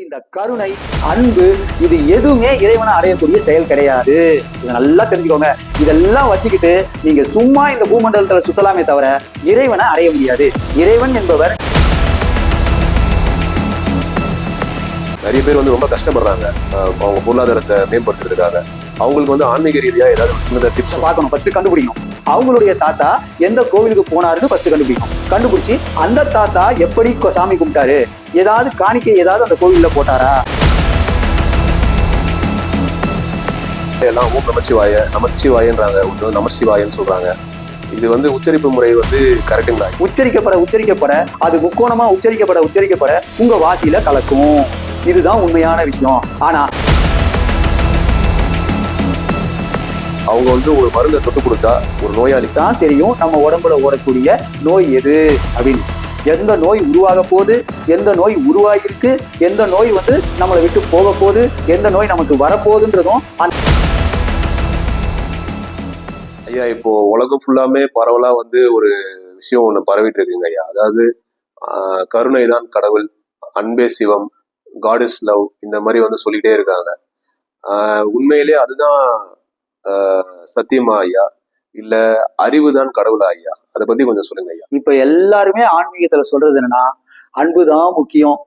இந்த கருணை, அன்பு இது எதுவுமே இறைவனை அடையக்கூடிய செயல் கிடையாது. இதை நல்லா தெரிஞ்சுக்கோங்க. இதெல்லாம் வச்சுக்கிட்டு நீங்க சும்மா இந்த பூமண்டலத்துல சுத்தலாமே தவிர இறைவனை அடைய முடியாது. இறைவன் என்பவர் நிறைய பேர் ரொம்ப கஷ்டப்படுறாங்க அவங்க பொருளாதாரத்தை மேம்படுத்துறதுக்காக. அவங்களுக்கு ஆன்மீக ரீதியா ஏதாவது சின்ன டிப்ஸ் பார்க்கணும். ஃபர்ஸ்ட் கண்டுபிடிக்கணும் அவங்களுடைய தாத்தா எந்த கோவிலுக்கு போனாருன்னு ஃபர்ஸ்ட் கண்டுபிடிக்கணும். கண்டுபிடிச்சு அந்த தாத்தா எப்படி சாமி கும்பிட்டாரு, ஏதாவது காணிக்கை ஏதாவது அந்த கோவில்ல போட்டாரா. எல்லாம் ஓம் நமச்சிவாய நமச்சிவாயன்றாங்க, நமசிவாயன்னு சொல்றாங்க. இது உச்சரிப்பு முறை கரெக்டுங்களா? உச்சரிக்கப்பட அது முக்கோணமா உச்சரிக்கப்பட உங்க வாசியில கலக்கும். இதுதான் உண்மையான விஷயம். ஆனா அவங்க ஒரு மருந்தை தொட்டு கொடுத்தா ஒரு நோயாளி தான் தெரியும் நம்ம உடம்புல ஓடக்கூடிய நோய் எது அப்படின்னு. எந்த நோய் உருவாக போகுது, எந்த நோய் உருவாகிருக்கு, எந்த நோய் நம்மளை விட்டு போக போகுது, எந்த நோய் நமக்கு வரப்போகுதுன்றதும் ஐயா இப்போ உலகம் ஃபுல்லாமே பரவலா ஒரு விஷயம் ஒண்ணு பரவிட்டு இருக்குங்க ஐயா. அதாவது கருணை தான் கடவுள், அன்பே சிவம், காட் இஸ் லவ், இந்த மாதிரி சொல்லிட்டே இருக்காங்க. உண்மையிலே அதுதான் சத்தியமா ஐயா, இல்ல அறிவுதான் கடவுளா ஐயா? அதை பத்தி கொஞ்சம் சொல்லுங்க ஐயா. இப்ப எல்லாருமே ஆன்மீகத்துல சொல்றது என்னன்னா, அன்புதான் முக்கியம்,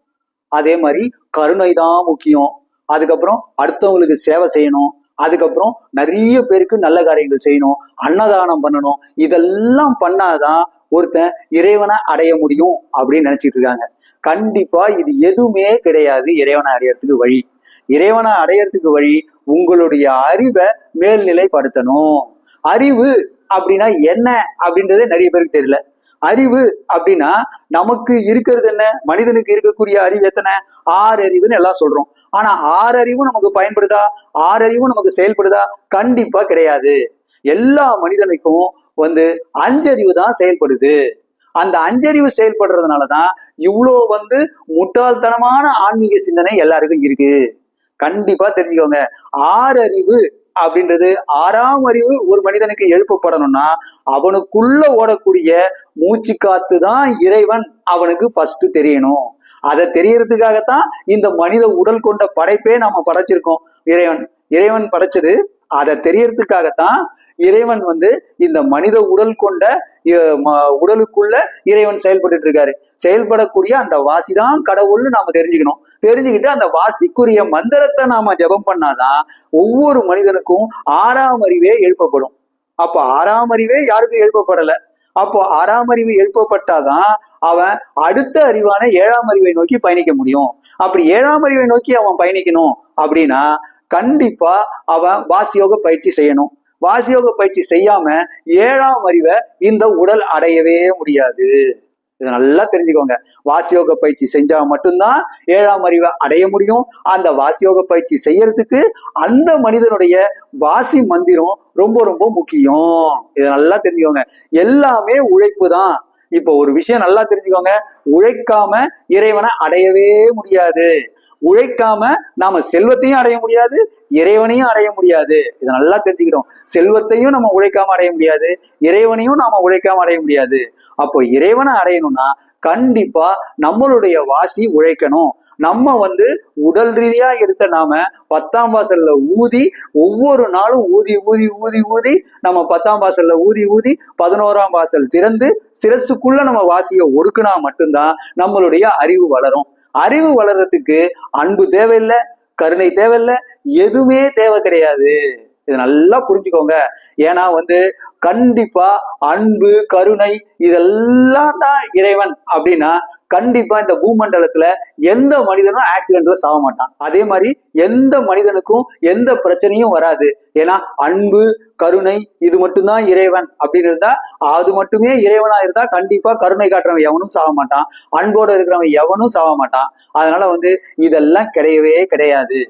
அதே மாதிரி கருணை தான் முக்கியம், அதுக்கப்புறம் அடுத்தவங்களுக்கு சேவை செய்யணும், அதுக்கப்புறம் நிறைய பேருக்கு நல்ல காரியங்கள் செய்யணும், அன்னதானம் பண்ணணும், இதெல்லாம் பண்ணாதான் ஒருத்தன் இறைவனை அடைய முடியும் அப்படின்னு நினைச்சிட்டு இருக்காங்க. கண்டிப்பா இது எதுவுமே கிடையாது இறைவனை அடையறதுக்கு வழி. இறைவனை அடையறதுக்கு வழி உங்களுடைய அறிவை மேல்நிலைப்படுத்தணும். அறிவு அப்படின்னா என்ன அப்படின்றதே நிறைய பேருக்கு தெரியல. அறிவு அப்படின்னா நமக்கு இருக்கிறது என்ன, மனிதனுக்கு இருக்கக்கூடிய அறிவு எத்தனை? 6 அறிவுன்னு எல்லாம் சொல்றோம். ஆனா 6 அறிவும் நமக்கு பயன்படுதா? 6 அறிவும் நமக்கு செயல்படுதா? கண்டிப்பா கிடையாது. எல்லா மனிதனுக்கும் 5 அறிவு தான் செயல்படுது. அந்த 5 அறிவு செயல்படுறதுனாலதான் இவ்வளோ முட்டாள்தனமான ஆன்மீக சிந்தனை எல்லாருக்கும் இருக்கு. கண்டிப்பா தெரிஞ்சுக்கோங்க. 6 அறிவு அப்படின்றது, 6ஆம் அறிவு ஒரு மனிதனுக்கு எழுப்பப்படணும்னா அவனுக்குள்ள ஓடக்கூடிய மூச்சு காத்து தான் இறைவன் அவனுக்கு ஃபர்ஸ்ட் தெரியணும். அதை தெரியறதுக்காகத்தான் இந்த மனித உடல் கொண்ட படைப்பே நாம படைச்சிருக்கோம். இறைவன் படைச்சது அதை தெரியறதுக்காகத்தான். இறைவன் இந்த மனித உடல் கொண்ட உடலுக்குள்ள இறைவன் செயல்பட்டு இருக்காரு. செயல்படக்கூடிய அந்த வாசிதான் கடவுள்னு நாம தெரிஞ்சுக்கிட்டு அந்த வாசிக்குரிய மந்திரத்தை நாம ஜபம் பண்ணாதான் ஒவ்வொரு மனிதனுக்கும் 6ஆம் அறிவே எழுப்பப்படும். அப்போ 6ஆம் அறிவே யாருக்கும் எழுப்பப்படல. அப்போ 6ஆம் அறிவு எழுப்பப்பட்டாதான் அவன் அடுத்த அறிவான 7ஆம் அறிவை நோக்கி பயணிக்க முடியும். அப்படி 7ஆம் அறிவை நோக்கி அவன் பயணிக்கணும் அப்படின்னா கண்டிப்பா அவன் வாசியோக பயிற்சி செய்யணும். வாசியோக பயிற்சி செய்யாம 7ஆம் அறிவை இந்த உடல் அடையவே முடியாது. இதை நல்லா தெரிஞ்சுக்கோங்க. வாசியோக பயிற்சி செஞ்சா மட்டும்தான் 7ஆம் அறிவை அடைய முடியும். அந்த வாசியோக பயிற்சி செய்யறதுக்கு அந்த மனிதனுடைய வாசி மந்திரம் ரொம்ப ரொம்ப முக்கியம். இதை நல்லா தெரிஞ்சுக்கோங்க. எல்லாமே உழைப்பு தான். இப்போ ஒரு விஷயம் நல்லா தெரிஞ்சுக்கோங்க. உழைக்காம இறைவனை அடையவே முடியாது. உழைக்காம நாம செல்வத்தையும் அடைய முடியாது, இறைவனையும் அடைய முடியாது. இதை நல்லா தெரிஞ்சுக்கிட்டோம். செல்வத்தையும் நம்ம உழைக்காம அடைய முடியாது, இறைவனையும் நாம உழைக்காம அடைய முடியாது. அப்போ இறைவனை அடையணும்னா கண்டிப்பா நம்மளுடைய வாசி உழைக்கணும். நம்ம உடல் ரீதியா எடுத்த நாம 10ஆம் வாசல்ல ஊதி ஒவ்வொரு நாளும் ஊதி ஊதி ஊதி ஊதி நம்ம 10ஆம் வாசல்ல ஊதி ஊதி 11ஆம் வாசல் திறந்து சிரசுக்குள்ள நம்ம வாசியை ஒடுக்குனா மட்டும்தான் நம்மளுடைய அறிவு வளரும். அறிவு வளர்றதுக்கு அன்பு தேவையில்லை, கருணை தேவையில்லை, எதுவுமே தேவை கிடையாது. இதை நல்லா புரிஞ்சுக்கோங்க. ஏன்னா கண்டிப்பா அன்பு கருணை இதெல்லாம் தான் இறைவன் அப்படின்னா கண்டிப்பா இந்த பூமண்டலத்துல எந்த மனிதனும் ஆக்சிடென்ட்ல சாக மாட்டான். அதே மாதிரி எந்த மனிதனுக்கும் எந்த பிரச்சனையும் வராது. ஏன்னா அன்பு கருணை இது மட்டும்தான் இறைவன் அப்படின்னு இருந்தா, அது மட்டுமே இறைவனா இருந்தா கண்டிப்பா கருணை காட்டுறவன் எவனும் சாக மாட்டான், அன்போட இருக்கிறவன் எவனும் சாக மாட்டான். அதனால இதெல்லாம் கிடையவே கிடையாது.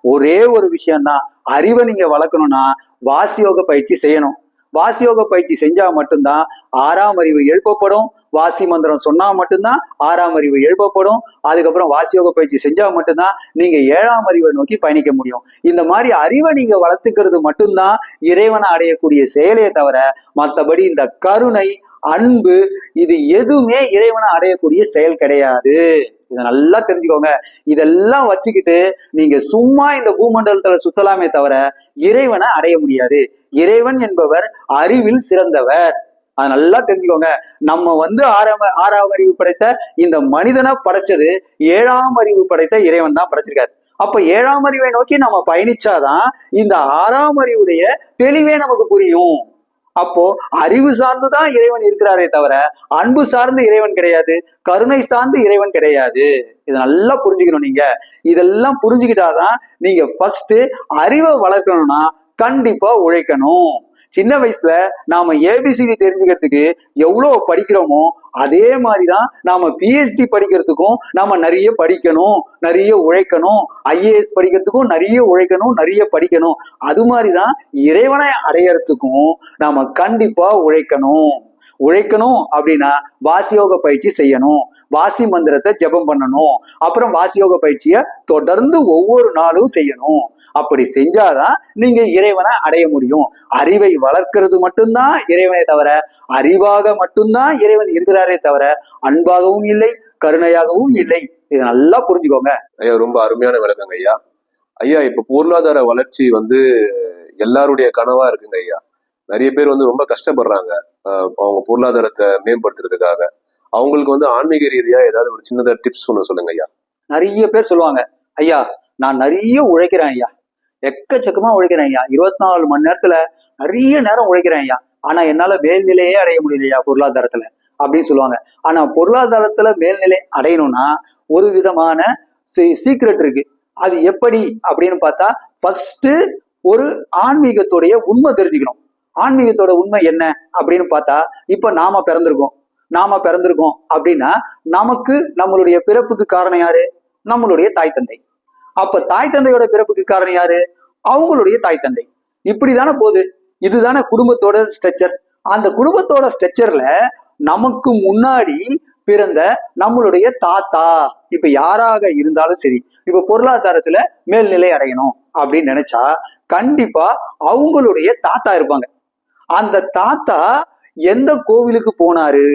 ஒரே ஒரு விஷயம்தான், அறிவை நீங்க வளர்க்கணும்னா வாசியோக பயிற்சி செய்யணும். வாசியோக பயிற்சி செஞ்சா மட்டும்தான் 6ஆம் அறிவு எழுப்பப்படும். வாசி மந்திரம் சொன்னா மட்டும்தான் 6ஆம் அறிவு எழுப்பப்படும். அதுக்கப்புறம் வாசியோக பயிற்சி செஞ்சா மட்டும்தான் நீங்க 7ஆம் அறிவை நோக்கி பயணிக்க முடியும். இந்த மாதிரி அறிவை நீங்க வளர்த்துக்கிறது மட்டும்தான் இறைவனை அடையக்கூடிய செயலே தவிர மற்றபடி இந்த கருணை அன்பு இது எதுவுமே இறைவனை அடையக்கூடிய செயல் கிடையாது. இதை நல்லா தெரிஞ்சுக்கோங்க. இதெல்லாம் வச்சுக்கிட்டு நீங்க சும்மா இந்த பூமண்டலத்துல சுத்தலாமே தவிர இறைவனை அடைய முடியாது. இறைவன் என்பவர் அறிவில் சிறந்தவர். அது நல்லா தெரிஞ்சுக்கோங்க. நம்ம ஆறாம் அறிவு படைத்த இந்த மனிதனை படைச்சது 7ஆம் அறிவு படைத்த இறைவன் தான் படைச்சிருக்காரு. அப்ப 7ஆம் அறிவை நோக்கி நம்ம பயணிச்சாதான் இந்த 6ஆம் அறிவுடைய தெளிவே நமக்கு புரியும். அப்போ அறிவு சார்ந்துதான் இறைவன் இருக்கிறாரே தவிர அன்பு சார்ந்து இறைவன் கிடையாது, கருணை சார்ந்து இறைவன் கிடையாது. இதை நல்லா புரிஞ்சுக்கணும். நீங்க இதெல்லாம் புரிஞ்சுக்கிட்டாதான் நீங்க ஃபர்ஸ்ட் அறிவை வளர்க்கணும்னா கண்டிப்பா உழைக்கணும். சின்ன வயசுல நாம ஏபிசிடி தெரிஞ்சுக்கிறதுக்கு எவ்வளவு படிக்கிறோமோ அதே மாதிரிதான் நாம பிஹெச்டி படிக்கிறதுக்கும் நாம நிறைய படிக்கணும், நிறைய உழைக்கணும். ஐஏஎஸ் படிக்கிறதுக்கும் நிறைய உழைக்கணும், நிறைய படிக்கணும். அது மாதிரிதான் இறைவனை அடையறதுக்கும் நாம கண்டிப்பா உழைக்கணும் அப்படின்னா வாசியோக பயிற்சி செய்யணும், வாசி மந்திரத்தை ஜெபம் பண்ணணும், அப்புறம் வாசியோக பயிற்சியை தொடர்ந்து ஒவ்வொரு நாளும் செய்யணும். அப்படி செஞ்சாதான் நீங்க இறைவனை அடைய முடியும். அறிவை வளர்க்கிறது மட்டும்தான் இறைவனை தவிர, அறிவாக மட்டும்தான் இறைவன் இருக்கிறாரே தவிர அன்பாகவும் இல்லை, கருணையாகவும் இல்லை. இதை நல்லா புரிஞ்சுக்கோங்க. ஐயா ரொம்ப அருமையான விளக்கங்க ஐயா. ஐயா இப்ப பொருளாதார வளர்ச்சி எல்லாருடைய கனவா இருக்குங்க ஐயா. நிறைய பேர் ரொம்ப கஷ்டப்படுறாங்க அவங்க பொருளாதாரத்தை மேம்படுத்துறதுக்காக. அவங்களுக்கு ஆன்மீக ரீதியா ஏதாவது ஒரு சின்னதா டிப்ஸ் ஒண்ணு சொல்லுங்க ஐயா. நிறைய பேர் சொல்லுவாங்க, ஐயா நான் நிறைய உழைக்கிறேன் ஐயா, எக்கச்சக்கமா உழைக்கிறேன் ஐயா, 24 மணி நேரத்துல நிறைய நேரம் உழைக்கிறேன் ஐயா, ஆனா என்னால மேல்நிலையே அடைய முடியலையா பொருளாதாரத்துல அப்படின்னு சொல்லுவாங்க. ஆனா பொருளாதாரத்துல மேல்நிலை அடையணும்னா ஒரு விதமான சீக்ரெட் இருக்கு. அது எப்படி அப்படின்னு பார்த்தா ஃபர்ஸ்ட் ஒரு ஆன்மீகத்துடைய உண்மை தெரிஞ்சுக்கணும். ஆன்மீகத்தோட உண்மை என்ன அப்படின்னு பார்த்தா, இப்ப நாம பிறந்திருக்கோம் அப்படின்னா நமக்கு நம்மளுடைய பிறப்புக்கு காரணம் யாரு? நம்மளுடைய தாய் தந்தை. அப்ப தாய் தந்தையோட பிறப்புக்கு காரணம் யாரு? அவங்களுடைய தாய் தந்தை. இப்படிதானே போகுது. இதுதானே குடும்பத்தோட ஸ்ட்ரக்சர். அந்த குடும்பத்தோட ஸ்ட்ரக்சர்ல நமக்கு முன்னாடி பிறந்த நம்மளுடைய தாத்தா, இப்ப யாராக இருந்தாலும் சரி, இப்ப பொருளாதாரத்துல மேல்நிலை அடையணும் அப்படின்னு நினைச்சா கண்டிப்பா அவங்களுடைய தாத்தா இருப்பாங்க. அந்த தாத்தா எந்த கோவிலுக்கு போனாரு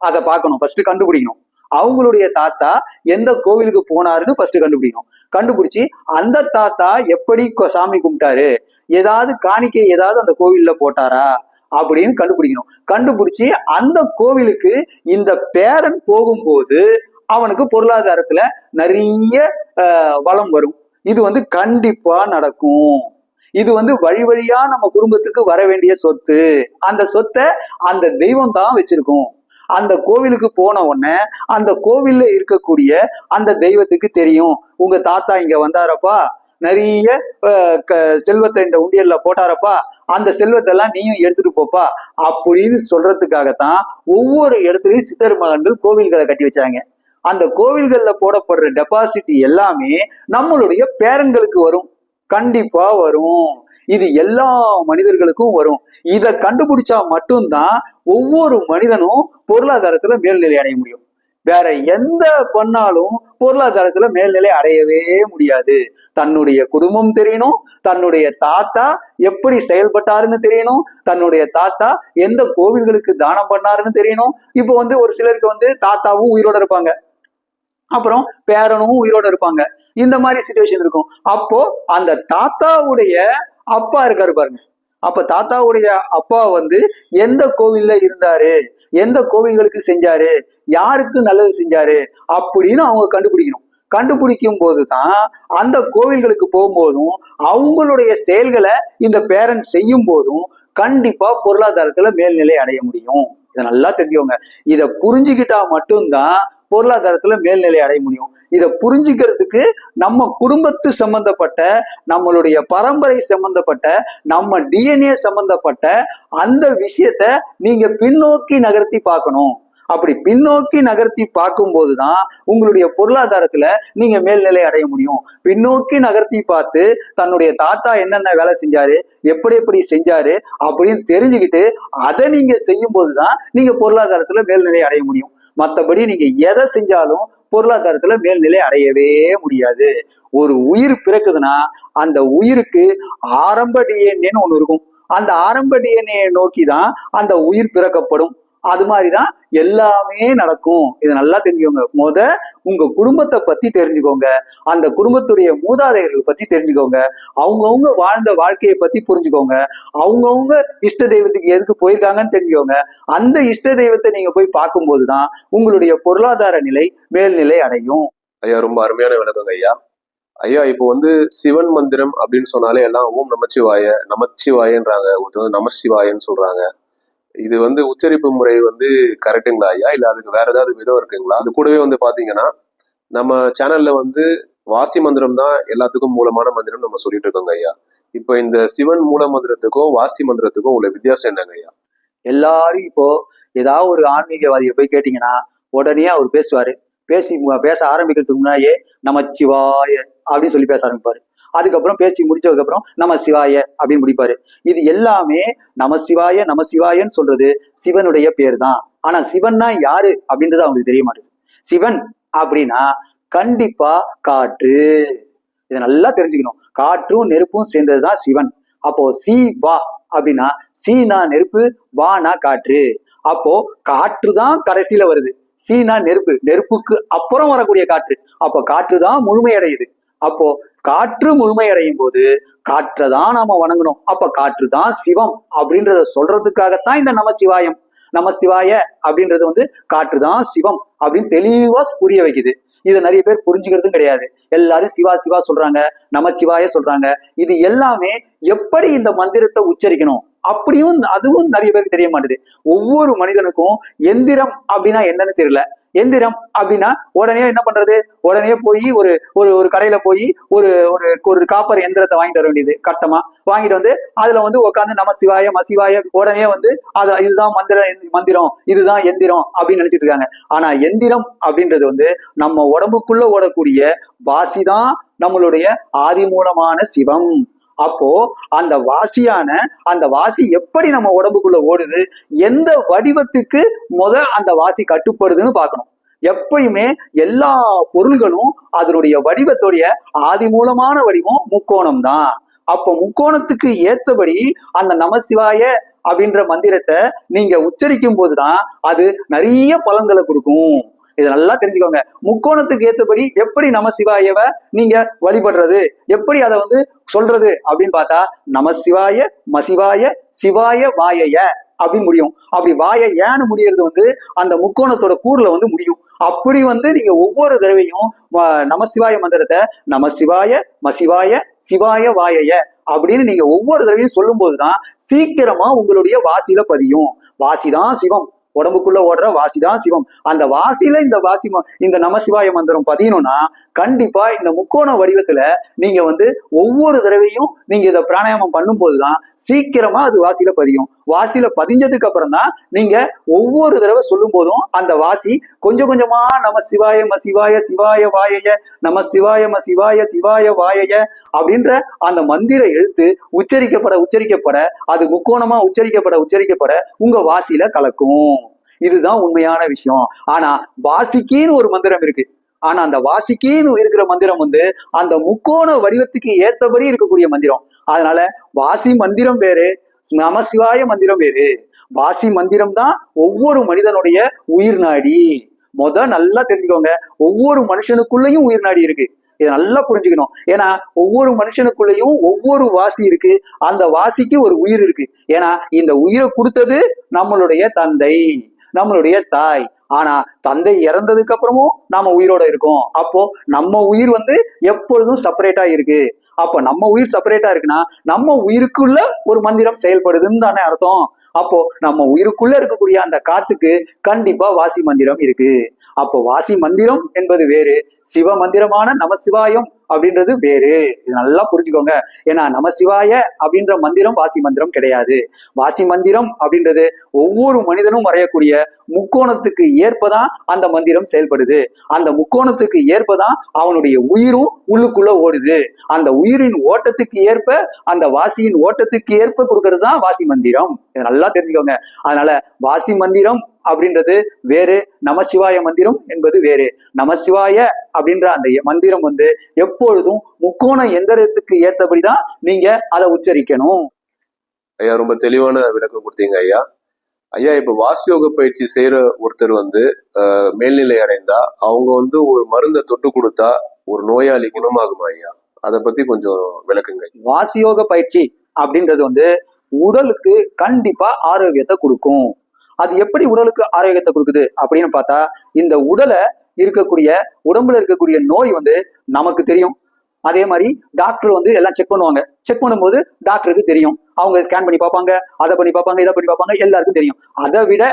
அதை பார்க்கணும், ஃபர்ஸ்ட் கண்டுபிடிக்கணும். அவங்களுடைய தாத்தா எந்த கோவிலுக்கு போனாருன்னு ஃபர்ஸ்ட் கண்டுபிடிக்கணும். கண்டுபிடிச்சு அந்த தாத்தா எப்படி சாமி கும்பிட்டாரு, ஏதாவது காணிக்கை ஏதாவது அந்த கோவில்ல போட்டாரா அப்படின்னு கண்டுபிடிக்கணும். கண்டுபிடிச்சு அந்த கோவிலுக்கு இந்த பேரன் போகும்போது அவனுக்கு பொருளாதாரத்துல நிறைய வளம் வரும். இது கண்டிப்பா நடக்கும். இது வழி வழியா நம்ம குடும்பத்துக்கு வர வேண்டிய சொத்து. அந்த சொத்தை அந்த தெய்வம் தான் வச்சிருக்கும். அந்த கோவிலுக்கு போன உடனே அந்த கோவில்ல இருக்கக்கூடிய அந்த தெய்வத்துக்கு தெரியும், உங்க தாத்தா இங்க வந்தாரப்பா, நிறைய செல்வத்தை இந்த உண்டியல்ல போட்டாரப்பா, அந்த செல்வத்தை எல்லாம் நீயும் எடுத்துட்டு போப்பா அப்படின்னு சொல்றதுக்காகத்தான் ஒவ்வொரு இடத்துலயும் சித்தர் மகன்கள் கோவில்களை கட்டி வச்சாங்க. அந்த கோவில்கள்ல போடப்படுற டெபாசிட் எல்லாமே நம்மளுடைய பேரன்களுக்கு வரும், கண்டிப்பா வரும். இது எல்லா மனிதர்களுக்கும் வரும். இதை கண்டுபிடிச்சா மட்டும்தான் ஒவ்வொரு மனிதனும் பொருளாதாரத்துல மேல்நிலை அடைய முடியும். வேற எந்த பண்ணாலும் பொருளாதாரத்துல மேல்நிலை அடையவே முடியாது. தன்னுடைய குடும்பம் தெரியணும், தன்னுடைய தாத்தா எப்படி செயல்பட்டாருன்னு தெரியணும், தன்னுடைய தாத்தா எந்த கோவில்களுக்கு தானம் பண்ணாருன்னு தெரியணும். இப்போ ஒரு சிலருக்கு தாத்தாவும் உயிரோட இருப்பாங்க, அப்புறம் பேரனும் உயிரோட இருப்பாங்க. இந்த மாதிரி சிச்சுவேஷன் இருக்கும். அப்போ அந்த தாத்தாவுடைய அப்பா இருக்காரு பாருங்க, அப்ப தாத்தாவுடைய அப்பா எந்த கோவில்ல இருந்தாரு, எந்த கோவில்களுக்கு செஞ்சாரு, யாருக்கு நல்லது செஞ்சாரு அப்படின்னு அவங்க கண்டுபிடிக்கணும். கண்டுபிடிக்கும் போதுதான் அந்த கோவில்களுக்கு போகும்போதும் அவங்களுடைய செயல்களை இந்த பேரண்ட்ஸ் செய்யும் போதும் கண்டிப்பா பொருளாதாரத்துல மேல்நிலை அடைய முடியும். இதை நல்லா தெரிஞ்சுக்கோங்க. இதை புரிஞ்சுக்கிட்டா மட்டும்தான் பொருளாதாரத்துல மேல்நிலை அடைய முடியும். இதை புரிஞ்சுக்கிறதுக்கு நம்ம குடும்பத்து சம்பந்தப்பட்ட, நம்மளுடைய பரம்பரை சம்பந்தப்பட்ட, நம்ம டிஎன்ஏ சம்பந்தப்பட்ட அந்த விஷயத்த நீங்க பின்னோக்கி நகர்த்தி பார்க்கணும். அப்படி பின்னோக்கி நகர்த்தி பார்க்கும் போதுதான் உங்களுடைய பொருளாதாரத்துல நீங்க மேல்நிலை அடைய முடியும். பின்னோக்கி நகர்த்தி பார்த்து தன்னுடைய தாத்தா என்னென்ன வேலை செஞ்சாரு, எப்படி எப்படி செஞ்சாரு அப்படின்னு தெரிஞ்சுக்கிட்டு அதை நீங்க செய்யும் போதுதான் நீங்க பொருளாதாரத்துல மேல்நிலை அடைய முடியும். மற்றபடி நீங்க எதை செஞ்சாலும் பொருளாதாரத்துல மேல்நிலை அடையவே முடியாது. ஒரு உயிர் பிறக்குதுன்னா அந்த உயிருக்கு ஆரம்ப டிஎன்ஏன்னு ஒண்ணு இருக்கும். அந்த ஆரம்ப டிஎன்ஏ நோக்கி தான் அந்த உயிர் பிறக்கப்படும். அது மாதிரிதான் எல்லாமே நடக்கும். இதை நல்லா தெரிஞ்சுக்கோங்க. உங்க குடும்பத்தை பத்தி தெரிஞ்சுக்கோங்க, அந்த குடும்பத்துடைய மூதாதையர்கள் பத்தி தெரிஞ்சுக்கோங்க, அவங்கவுங்க வாழ்ந்த வாழ்க்கையை பத்தி புரிஞ்சுக்கோங்க, அவங்கவுங்க இஷ்ட தெய்வத்துக்கு எதுக்கு போயிருக்காங்கன்னு தெரிஞ்சுக்கோங்க. அந்த இஷ்ட தெய்வத்தை நீங்க போய் பார்க்கும்போதுதான் உங்களுடைய பொருளாதார நிலை மேல்நிலை அடையும். ஐயா ரொம்ப அருமையான விளக்கங்க ஐயா. ஐயா இப்போ வந்து சிவன் மந்திரம் அப்படின்னு சொன்னாலே எல்லாம் ஓம் நமச்சிவாய நமச்சிவாயன்றாங்க, ஒருத்தர் நமசிவாயன்னு சொல்றாங்க. இது வந்து உச்சரிப்பு முறை வந்து கரெக்டுங்களா ஐயா, இல்ல அதுக்கு வேற ஏதாவது விதம் இருக்குங்களா? அது கூடவே வந்து பாத்தீங்கன்னா நம்ம சேனல்ல வந்து வாசி மந்திரம் தான் எல்லாத்துக்கும் மூலமான மந்திரம் நம்ம சொல்லிட்டு இருக்கோங்க ஐயா. இப்போ இந்த சிவன் மூல மந்திரத்துக்கும் வாசி மந்திரத்துக்கும் உள்ள வித்தியாசம் என்னங்க ஐயா? எல்லாரும் இப்போ ஏதாவது ஒரு ஆன்மீகவாதியை போய் கேட்டீங்கன்னா உடனே அவர் பேசுவாரு. பேச ஆரம்பிக்கிறதுக்கு முன்னாடியே நமச்சிவாய அப்படின்னு சொல்லி பேச ஆரம்பிப்பாரு. அதுக்கப்புறம் பேசி முடிச்சதுக்கு அப்புறம் நம சிவாய அப்படின்னு முடிப்பாரு. இது எல்லாமே நமசிவாய நமசிவாயன்னு சொல்றது சிவனுடைய பேர் தான். ஆனா சிவன்னா யாரு அப்படின்றது அவங்களுக்கு தெரிய மாட்டேங்குது. சிவன் அப்படின்னா கண்டிப்பா காற்று. இதை நல்லா தெரிஞ்சுக்கணும். காற்றும் நெருப்பும் சேர்ந்ததுதான் சிவன். அப்போ சி வா அப்படின்னா சீனா நெருப்பு, வானா காற்று. அப்போ காற்று தான் கடைசியில வருது. சீனா நெருப்பு, நெருப்புக்கு அப்புறம் வரக்கூடிய காற்று. அப்போ காற்று தான் முழுமையடையுது. அப்போ காற்று முழுமையடையும் போது காற்றை தான் நாம வணங்கணும். அப்ப காற்று தான் சிவம் அப்படின்றத சொல்றதுக்காகத்தான் இந்த நமசிவாயம். நமசிவாய அப்படின்றது வந்து காற்று தான் சிவம் அப்படின்னு தெளிவா புரிய வைக்குது. இதை நிறைய பேர் புரிஞ்சுக்கிறதும் கிடையாது. எல்லாரும் சிவா சிவா சொல்றாங்க, நமச்சிவாய சொல்றாங்க. இது எல்லாமே எப்படி இந்த மந்திரத்தை உச்சரிக்கணும் அப்படியும் அதுவும் நிறைய பேருக்கு தெரிய மாட்டேது. ஒவ்வொரு மனிதனுக்கும் எந்திரம் அப்படின்னா என்னன்னு தெரியல. எந்திரம் அப்படின்னா உடனே என்ன பண்றது, உடனே போய் ஒரு ஒரு ஒரு கடையில போய் ஒரு ஒரு ஒரு காப்பர் எந்திரத்தை வாங்கிட்டு வர வேண்டியது. கட்டமா வாங்கிட்டு வந்து அதுல வந்து உட்காந்து நம சிவாய மசிவாய உடனே வந்து இதுதான் மந்திரம் இதுதான் எந்திரம் அப்படின்னு நினைச்சிட்டு இருக்காங்க. ஆனா எந்திரம் அப்படின்றது வந்து நம்ம உடம்புக்குள்ள ஓடக்கூடிய வாசிதான் நம்மளுடைய ஆதி மூலமான சிவம். அப்போ அந்த வாசி எப்படி நம்ம உடம்புக்குள்ள ஓடுது, எந்த வடிவத்துக்கு அந்த வாசி கட்டுப்படுதுன்னு பார்க்கணும். எப்பயுமே எல்லா பொருள்களும் அதனுடைய வடிவத்துடைய ஆதி மூலமான வடிவம் முக்கோணம் தான். அப்போ முக்கோணத்துக்கு ஏத்தபடி அந்த நமசிவாய அப்படின்ற மந்திரத்தை நீங்க உச்சரிக்கும் போதுதான் அது நிறைய பலன்களை கொடுக்கும். இதை நல்லா தெரிஞ்சுக்கோங்க. முக்கோணத்துக்கு ஏற்றபடி எப்படி நமசிவாயவை நீங்க வழிபடுறது, எப்படி அதை வந்து சொல்றது அப்படின்னு பார்த்தா நமசிவாய மசிவாய சிவாய வாயய அப்படின்னு முடியும். அப்படி வாய ஏன்னு முடியறது வந்து அந்த முக்கோணத்தோட கூறுல வந்து முடியும். அப்படி வந்து நீங்க ஒவ்வொரு தடவையும் நமசிவாய மந்திரத்தை நமசிவாய மசிவாய சிவாய வாயய அப்படின்னு நீங்க ஒவ்வொரு தடவையும் சொல்லும் போதுதான் சீக்கிரமா உங்களுடைய வாசியில பதியும். வாசிதான் சிவம், உடம்புக்குள்ள ஓடுற வாசிதான் சிவம். அந்த வாசியில இந்த நமசிவாய மந்திரம் பதியணும்னா கண்டிப்பா இந்த முக்கோண வடிவத்துல நீங்க வந்து ஒவ்வொரு தடவையும் நீங்க இதை பிராணாயாமம் பண்ணும் போதுதான் சீக்கிரமா அது வாசியில பதியும். வாசியில பதிஞ்சதுக்கு அப்புறம் தான் நீங்க ஒவ்வொரு தடவை சொல்லும் போதும் அந்த வாசி கொஞ்சம் கொஞ்சமா நம சிவாய மசிவாய சிவாய வாயய நம சிவாய மசிவாய சிவாய வாயய அப்படின்ற அந்த மந்திர எழுத்து உச்சரிக்கப்பட அது முக்கோணமா உச்சரிக்கப்பட உங்க வாசியில கலக்கும். இதுதான் உண்மையான விஷயம். ஆனா வாசிக்கின்னு ஒரு மந்திரம் இருக்கு. ஆனா அந்த வாசிக்கின்னு இருக்கிற மந்திரம் வந்து அந்த முக்கோண வடிவத்துக்கு ஏத்தபடி இருக்கக்கூடிய மந்திரம். அதனால வாசி மந்திரம் வேறு, நமசிவாய மந்திரம் வேறு. வாசி மந்திரம் தான் ஒவ்வொரு மனிதனுடைய உயிர் நாடி. நல்லா தெரிஞ்சுக்கோங்க. ஒவ்வொரு மனுஷனுக்குள்ளயும் உயிர் நாடி இருக்கு. இதை நல்லா புரிஞ்சுக்கணும். ஏன்னா ஒவ்வொரு மனுஷனுக்குள்ளயும் ஒவ்வொரு வாசி இருக்கு. அந்த வாசிக்கு ஒரு உயிர் இருக்கு. ஏன்னா இந்த உயிரை கொடுத்தது நம்மளுடைய தந்தை, நம்மளுடைய தாய். ஆனா தந்தை இறந்ததுக்கு அப்புறமும் நாம உயிரோட இருக்கோம். அப்போ நம்ம உயிர் வந்து எப்பொழுதும் செப்பரேட்டா இருக்கு. அப்ப நம்ம உயிர் செப்பரேட்டா இருக்குன்னா நம்ம உயிருக்குள்ள ஒரு மந்திரம் செயல்படுதுன்னு தானே அர்த்தம். அப்போ நம்ம உயிருக்குள்ள இருக்கக்கூடிய அந்த காத்துக்கு கண்டிப்பா வாசி மந்திரம் இருக்கு. அப்போ வாசி மந்திரம் என்பது வேறு, சிவ மந்திரமான நமசிவாயம் அப்படின்றது வேறு. இது நல்லா புரிஞ்சுக்கோங்க. ஏன்னா நமசிவாய அப்படின்ற மந்திரம் வாசி மந்திரம் கிடையாது. வாசி மந்திரம் அப்படின்றது ஒவ்வொரு மனிதனும் வரையக்கூடிய முக்கோணத்துக்கு ஏற்பதான் அந்த மந்திரம் செயல்படுது. அந்த முக்கோணத்துக்கு ஏற்பதான் அவனுடைய உயிரும் உள்ளுக்குள்ள ஓடுது. அந்த உயிரின் ஓட்டத்துக்கு ஏற்ப அந்த வாசியின் ஓட்டத்துக்கு ஏற்ப கொடுக்கறது தான் வாசி மந்திரம். இதை நல்லா தெரிஞ்சுக்கோங்க. அதனால வாசி மந்திரம் அப்படின்றது வேறு, நமசிவாய மந்திரம் என்பது வேறு. நமசிவாய அப்படின்ற அந்த மந்திரம் வந்து எப்பொழுதும் முக்கோண எந்திரத்துக்கு ஏற்றபடிதான் நீங்க அதை உச்சரிக்கணும். ஐயா ரொம்ப தெளிவான விளக்கம் கொடுத்தீங்க ஐயா. ஐயா இப்ப வாசியோக பயிற்சி செய்யற ஒருத்தர் வந்து மேல்நிலை அடைந்தா அவங்க வந்து ஒரு மருந்தை தொட்டு கொடுத்தா ஒரு நோயாளி குணமாகுமா ஐயா? அதை பத்தி கொஞ்சம் விளக்குங்க. வாசியோக பயிற்சி அப்படின்றது வந்து உடலுக்கு கண்டிப்பா ஆரோக்கியத்தை கொடுக்கும். அது எப்படி உடலுக்கு ஆரோக்கியத்தை கொடுக்குது அப்படின்னு பார்த்தா, இந்த உடம்புல இருக்கக்கூடிய நோய் வந்து நமக்கு தெரியும். அதே மாதிரி டாக்டர் வந்து எல்லாம் செக் பண்ணுவாங்க. செக் பண்ணும்போது டாக்டருக்கு தெரியும். அவங்க ஸ்கேன் பண்ணி பார்ப்பாங்க, அதை பண்ணி பார்ப்பாங்க, இதை பண்ணி பார்ப்பாங்க, எல்லாருக்கும் தெரியும். அதை விட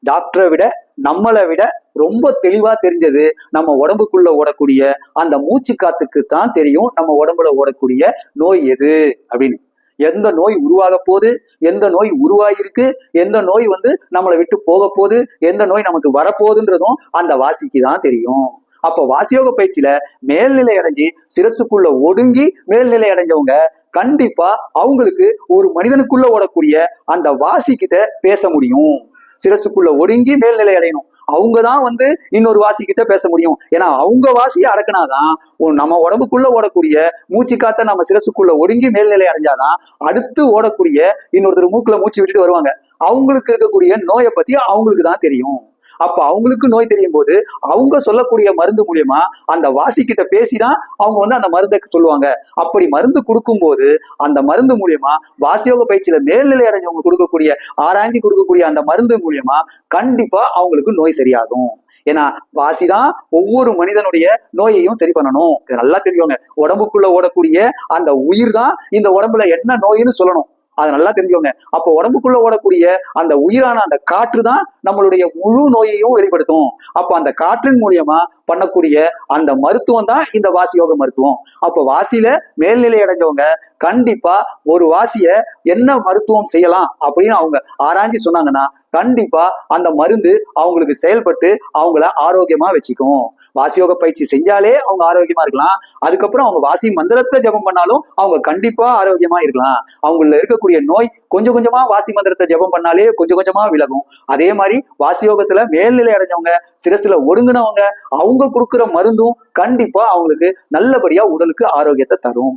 டாக்டரை விட நம்மளை விட ரொம்ப தெளிவா தெரிஞ்சது நம்ம உடம்புக்குள்ள ஓடக்கூடிய அந்த மூச்சு காத்துக்கு தான் தெரியும் நம்ம உடம்புல ஓடக்கூடிய நோய் எது அப்படின்னு. எந்த நோய் உருவாக போகுது, எந்த நோய் உருவாகிருக்கு, எந்த நோய் வந்து நம்மளை விட்டு போக போகுது, எந்த நோய் நமக்கு வரப்போகுதுன்றதும் அந்த வாசிக்கு தான் தெரியும். அப்போ வாசியோக பயிற்சியில மேல்நிலை அடைஞ்சி சிரசுக்குள்ள ஒடுங்கி மேல்நிலை அடைஞ்சவங்க கண்டிப்பா அவங்களுக்கு ஒரு மனிதனுக்குள்ள ஓடக்கூடிய அந்த வாசி கிட்ட பேச முடியும். சிரசுக்குள்ள ஒடுங்கி மேல்நிலை அடையணும். அவங்கதான் வந்து இன்னொரு வாசி கிட்ட பேச முடியும். ஏன்னா அவங்க வாசியை அடக்கினாதான் நம்ம உடம்புக்குள்ள ஓடக்கூடிய மூச்சு காத்த நம்ம சிரசுக்குள்ள ஒடுங்கி மேல்நிலை அடைஞ்சாதான் அடுத்து ஓடக்கூடிய இன்னொருத்தர் மூக்குல மூச்சு விட்டுட்டு வருவாங்க. அவங்களுக்கு இருக்கக்கூடிய நோயை பத்தி அவங்களுக்கு தான் தெரியும். அப்ப அவங்களுக்கு நோய் தெரியும் போது அவங்க சொல்லக்கூடிய மருந்து மூலியமா அந்த வாசி கிட்ட பேசிதான் அவங்க வந்து அந்த மருந்தை சொல்லுவாங்க. அப்படி மருந்து கொடுக்கும் போது அந்த மருந்து மூலியமா வாசியோக பயிற்சியில மேல்நிலை அடைஞ்சவங்க கொடுக்கக்கூடிய ஆராய்ச்சி கொடுக்கக்கூடிய அந்த மருந்து மூலியமா கண்டிப்பா அவங்களுக்கு நோய் சரியாகும். ஏன்னா வாசிதான் ஒவ்வொரு மனிதனுடைய நோயையும் சரி பண்ணணும். நல்லா தெரியுங்க. உடம்புக்குள்ள ஓடக்கூடிய அந்த உயிர் தான் இந்த உடம்புல என்ன நோயின்னு சொல்லணும். அதை நல்லா தெரிஞ்சுக்கோங்க. அப்போ உடம்புக்குள்ள ஓடக்கூடிய அந்த உயிரான அந்த காற்று தான் நம்மளுடைய முழு நோயையும் வெளிப்படுத்தும். அப்ப அந்த காற்றின் மூலியமா பண்ணக்கூடிய அந்த மருத்துவம் தான் இந்த வாசியோக மருத்துவம். அப்போ வாசியில மேல்நிலை அடைஞ்சவங்க கண்டிப்பா ஒரு வாசிய என்ன மருத்துவம் செய்யலாம் அப்படின்னு அவங்க ஆராய்ச்சி சொன்னாங்கன்னா கண்டிப்பா அந்த மருந்து அவங்களுக்கு செயல்பட்டு அவங்கள ஆரோக்கியமா வச்சுக்கும். வாசியோக பயிற்சி செஞ்சாலே அவங்க ஆரோக்கியமா இருக்கலாம். அதுக்கப்புறம் அவங்க வாசி மந்திரத்தை ஜபம் பண்ணாலும் அவங்க கண்டிப்பா ஆரோக்கியமா இருக்கலாம். அவங்கள இருக்கக்கூடிய நோய் கொஞ்சம் கொஞ்சமா வாசி மந்திரத்தை ஜபம் பண்ணாலே கொஞ்சம் கொஞ்சமா விலகும். அதே மாதிரி வாசியோகத்துல மேல்நிலை அடைஞ்சவங்க சிரசுல ஒடுங்கினவங்க அவங்க கொடுக்குற மருந்தும் கண்டிப்பா அவங்களுக்கு நல்லபடியா உடலுக்கு ஆரோக்கியத்தை தரும்.